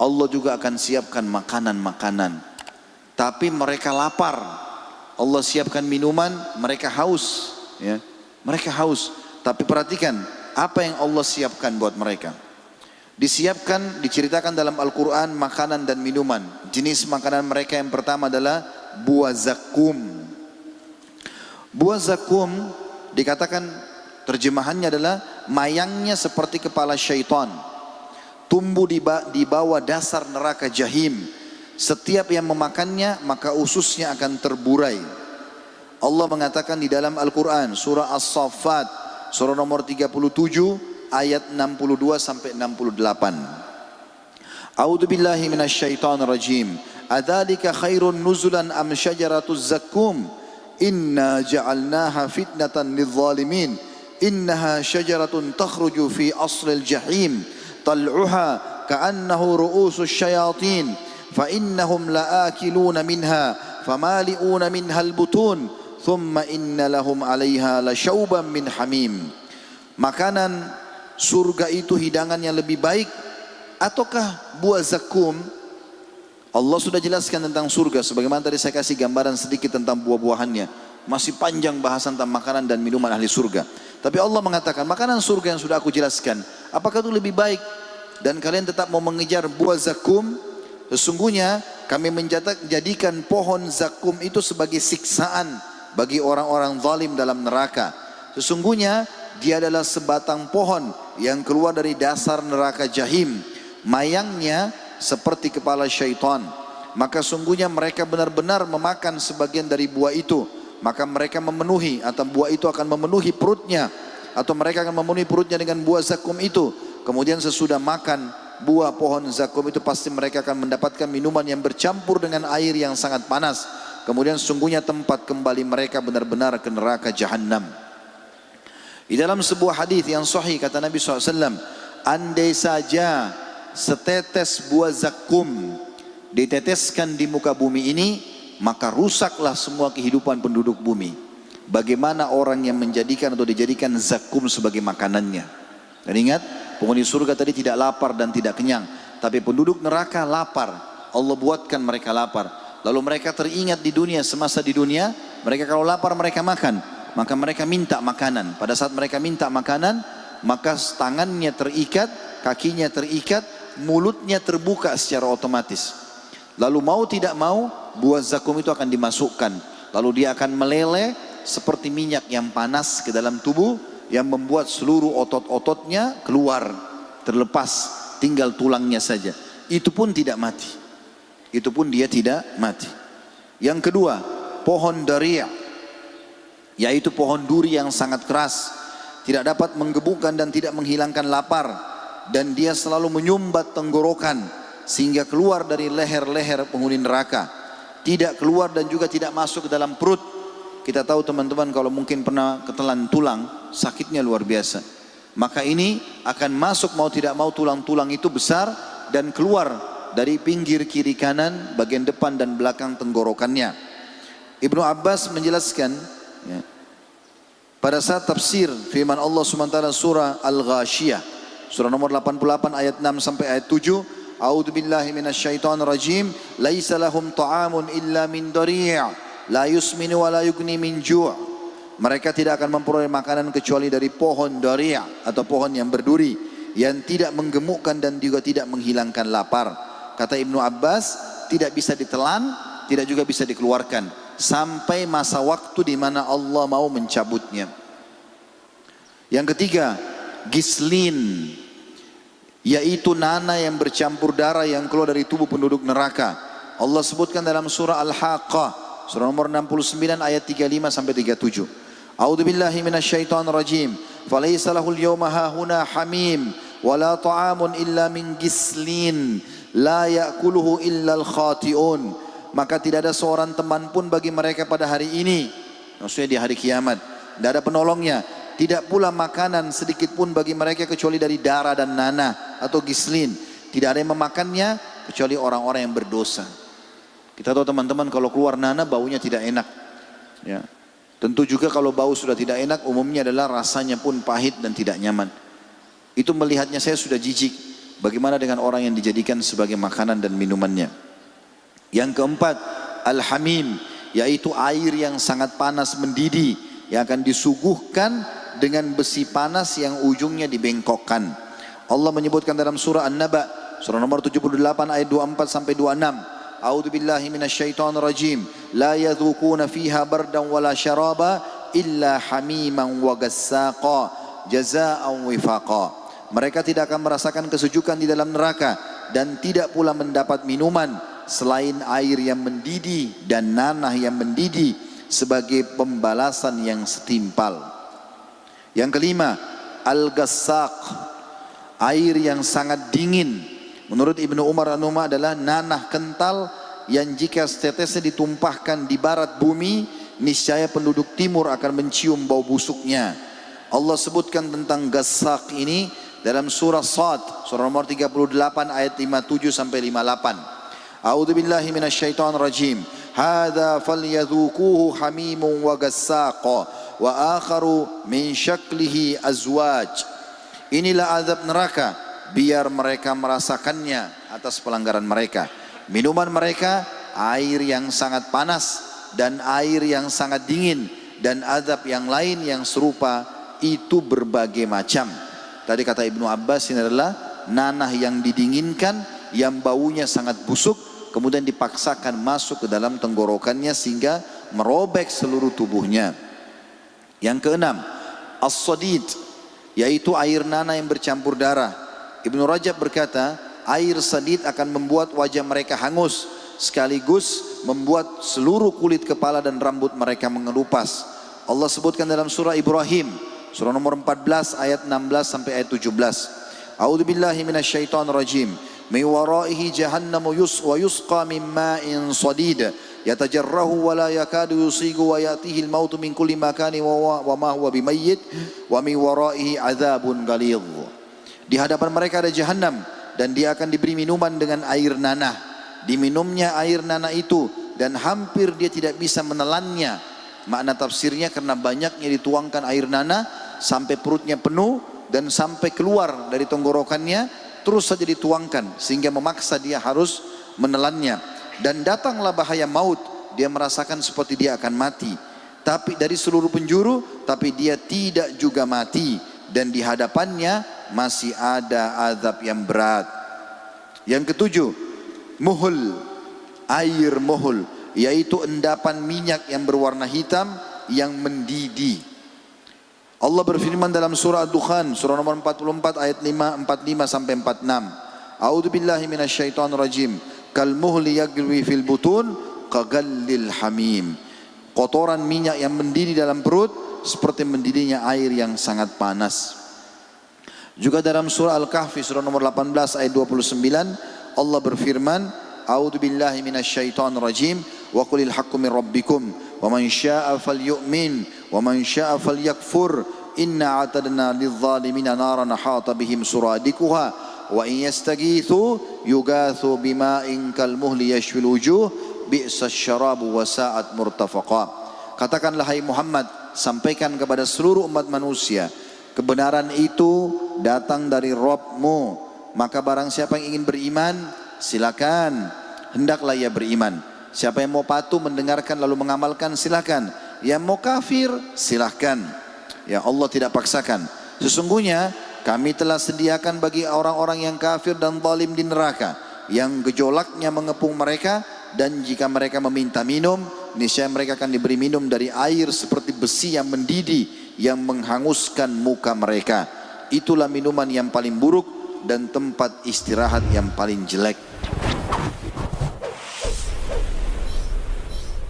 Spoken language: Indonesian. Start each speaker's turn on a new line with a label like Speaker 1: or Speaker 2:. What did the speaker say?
Speaker 1: Allah juga akan siapkan makanan-makanan. Tapi mereka lapar. Allah siapkan minuman, mereka haus. Ya. Mereka haus. Tapi perhatikan, apa yang Allah siapkan buat mereka. Disiapkan, diceritakan dalam Al-Quran makanan dan minuman. Jenis makanan mereka yang pertama adalah buah zakum. Buah zakum dikatakan terjemahannya adalah mayangnya seperti kepala syaitan. Tumbuh di bawah dasar neraka jahim. Setiap yang memakannya maka ususnya akan terburai. Allah mengatakan di dalam Al-Quran surah As-Saffat surah nomor 37 ayat 62 sampai 68. A'udzu billahi minasyaitonir rajim. Adzalika khairun nuzulan am syajaratuz zakum? Inna ja'alnaha fitnatan lidh-dhalimin. Innaha syajaratun takhruju fi aslil jahim. Tal'uha ka'annahu ru'usus syayatin. Fa innahum la'akiluna minha famali'una minha al-butun. Thumma inna lahum 'alaiha lasyauban min hamim. Makanan surga itu hidangan yang lebih baik ataukah buah zakum? Allah sudah jelaskan tentang surga sebagaimana tadi saya kasih gambaran sedikit tentang buah-buahannya. Masih panjang bahasan tentang makanan dan minuman ahli surga. Tapi Allah mengatakan makanan surga yang sudah aku jelaskan, apakah itu lebih baik? Dan kalian tetap mau mengejar buah zakum? Sesungguhnya kami menjadikan pohon zakum itu sebagai siksaan bagi orang-orang zalim dalam neraka. Sesungguhnya dia adalah sebatang pohon yang keluar dari dasar neraka jahim. Mayangnya seperti kepala syaitan. Maka sungguhnya mereka benar-benar memakan sebagian dari buah itu. Maka mereka memenuhi atau buah itu akan memenuhi perutnya. Atau mereka akan memenuhi perutnya dengan buah zakum itu. Kemudian sesudah makan buah pohon zakum itu pasti mereka akan mendapatkan minuman yang bercampur dengan air yang sangat panas. Kemudian sungguhnya tempat kembali mereka benar-benar ke neraka Jahannam. Di dalam sebuah hadis yang sahih kata Nabi SAW, andai saja setetes buah zakum diteteskan di muka bumi ini, maka rusaklah semua kehidupan penduduk bumi. Bagaimana orang yang menjadikan atau dijadikan zakum sebagai makanannya. Dan ingat, penghuni surga tadi tidak lapar dan tidak kenyang. Tapi penduduk neraka lapar. Allah buatkan mereka lapar. Lalu mereka teringat di dunia, semasa di dunia, mereka kalau lapar mereka makan. Maka mereka minta makanan. Pada saat mereka minta makanan, maka tangannya terikat, kakinya terikat, mulutnya terbuka secara otomatis. Lalu mau tidak mau, buah zakum itu akan dimasukkan. Lalu dia akan meleleh seperti minyak yang panas ke dalam tubuh, yang membuat seluruh otot-ototnya keluar, terlepas, tinggal tulangnya saja. Itu pun tidak mati. Itu pun dia tidak mati. Yang kedua, pohon daria, yaitu pohon duri yang sangat keras, tidak dapat menggebukan dan tidak menghilangkan lapar, dan dia selalu menyumbat tenggorokan sehingga keluar dari leher-leher penghuni neraka, tidak keluar dan juga tidak masuk ke dalam perut. Kita tahu teman-teman kalau mungkin pernah ketelan tulang, sakitnya luar biasa. Maka ini akan masuk mau tidak mau, tulang-tulang itu besar dan keluar dari pinggir kiri kanan, bagian depan dan belakang tenggorokannya. Ibnu Abbas menjelaskan ya, pada saat tafsir firman Allah SWT surah Al-Ghashiyah, surah nomor 88 ayat 6 sampai ayat 7, A'udzu billahi minasyaitonir rajim, laisa lahum ta'amun illa min dari', la yusminu wa la yughni min ju'. Mereka tidak akan memperoleh makanan kecuali dari pohon dari' atau pohon yang berduri, yang tidak menggemukkan dan juga tidak menghilangkan lapar. Kata Ibnu Abbas, tidak bisa ditelan, tidak juga bisa dikeluarkan sampai masa waktu di mana Allah mau mencabutnya. Yang ketiga, gislin, yaitu nanah yang bercampur darah yang keluar dari tubuh penduduk neraka. Allah sebutkan dalam surah Al-Haqqah, surah nomor 69 ayat 35 sampai 37. A'udzu billahi minasyaitonir rajim. Falaysa lahul yawma hahuna hamim wala ta'amun illa min gislin la ya'kuluhu illal khati'un. Maka tidak ada seorang teman pun bagi mereka pada hari ini, maksudnya di hari kiamat. Tidak ada penolongnya. Tidak pula makanan sedikit pun bagi mereka kecuali dari darah dan nanah atau gislin. Tidak ada yang memakannya kecuali orang-orang yang berdosa. Kita tahu teman-teman kalau keluar nanah baunya tidak enak. Ya. Tentu juga kalau bau sudah tidak enak, umumnya adalah rasanya pun pahit dan tidak nyaman. Itu melihatnya saya sudah jijik. Bagaimana dengan orang yang dijadikan sebagai makanan dan minumannya? Yang keempat, al-hamim, yaitu air yang sangat panas mendidih yang akan disuguhkan dengan besi panas yang ujungnya dibengkokkan. Allah menyebutkan dalam surah An-Naba, surah nomor 78 ayat 24 sampai 26. A'udzu billahi minasyaitonir rajim. La yadzuquna fiha bardan wala syaraba illa hamiman wa gassaqa jazaa'an wifaqa. Mereka tidak akan merasakan kesejukan di dalam neraka dan tidak pula mendapat minuman selain air yang mendidih dan nanah yang mendidih sebagai pembalasan yang setimpal. Yang kelima, al-gassaq, air yang sangat dingin. Menurut Ibnu Umar radhiyallahu adalah nanah kental yang jika setetesnya ditumpahkan di barat bumi, niscaya penduduk timur akan mencium bau busuknya. Allah sebutkan tentang gassaq ini dalam surah Sad, surah nomor 38 ayat 57 sampai 58. A'udzu billahi minasyaitonir rajim. Hadza falyadhuquhu hamimun wa gassaq wa akharu min syaklihi azwaj. Inilah azab neraka, biar mereka merasakannya atas pelanggaran mereka. Minuman mereka air yang sangat panas dan air yang sangat dingin, dan azab yang lain yang serupa itu berbagai macam. Tadi kata Ibnu Abbas ini adalah nanah yang didinginkan yang baunya sangat busuk, kemudian dipaksakan masuk ke dalam tenggorokannya sehingga merobek seluruh tubuhnya. Yang keenam, as-sadid, yaitu air nanah yang bercampur darah. Ibnu Rajab berkata, air sadid akan membuat wajah mereka hangus, sekaligus membuat seluruh kulit kepala dan rambut mereka mengelupas. Allah sebutkan dalam surah Ibrahim, surah nomor 14 ayat 16 sampai ayat 17. A'udzu billahi minasyaitonir rajim. Min waraihi jahannamu wa yusqa min ma'in sadid yatajarrahu wa la yakadu yusigu wa yatihi al-mautu min kulli makani wa ma huwa bimayyit wa min waraihi adzabun ghalidh. Di hadapan mereka ada jahannam dan dia akan diberi minuman dengan air nanah. Diminumnya air nanah itu dan hampir dia tidak bisa menelannya. Makna tafsirnya karena banyaknya dituangkan air nanah sampai perutnya penuh dan sampai keluar dari tenggorokannya, terus saja dituangkan sehingga memaksa dia harus menelannya. Dan datanglah bahaya maut, dia merasakan seperti dia akan mati. Tapi dari seluruh penjuru, tapi dia tidak juga mati, dan di hadapannya masih ada azab yang berat. Yang ketujuh, muhul, air muhul, yaitu endapan minyak yang berwarna hitam yang mendidih. Allah berfirman dalam surah Ad-Dukhan, surah nomor 44 ayat 45 sampai 46. A'udzu billahi minasyaitonir rajim. Kal muhli yagli fil butun kagallil hamim. Kotoran minyak yang mendidih dalam perut seperti mendidihnya air yang sangat panas. Juga dalam surah Al-Kahfi, surah nomor 18 ayat 29, Allah berfirman, A'udzu billahi minasyaitonir rajim. Wa qulil haqqu min rabbikum wa man syaa'a falyu'min wa man syaa'a falyakfur inna a'tadna lidh-dhalimina naran ahata bihim suradikuha wa in yastaghithu yugathu bima'in kalmuhli yashfil wujuh bi'sasy syarabu wa sa'at murtafaqa. Katakanlah hai Muhammad, sampaikan kepada seluruh umat manusia, kebenaran itu datang dari Rabbmu, maka barang siapa yang ingin beriman silakan, hendaklah ia beriman. Siapa yang mau patuh mendengarkan lalu mengamalkan silakan. Yang mau kafir silakan. Ya, Allah tidak paksakan. Sesungguhnya kami telah sediakan bagi orang-orang yang kafir dan zalim di neraka yang gejolaknya mengepung mereka, dan jika mereka meminta minum, niscaya mereka akan diberi minum dari air seperti besi yang mendidih yang menghanguskan muka mereka. Itulah minuman yang paling buruk dan tempat istirahat yang paling jelek.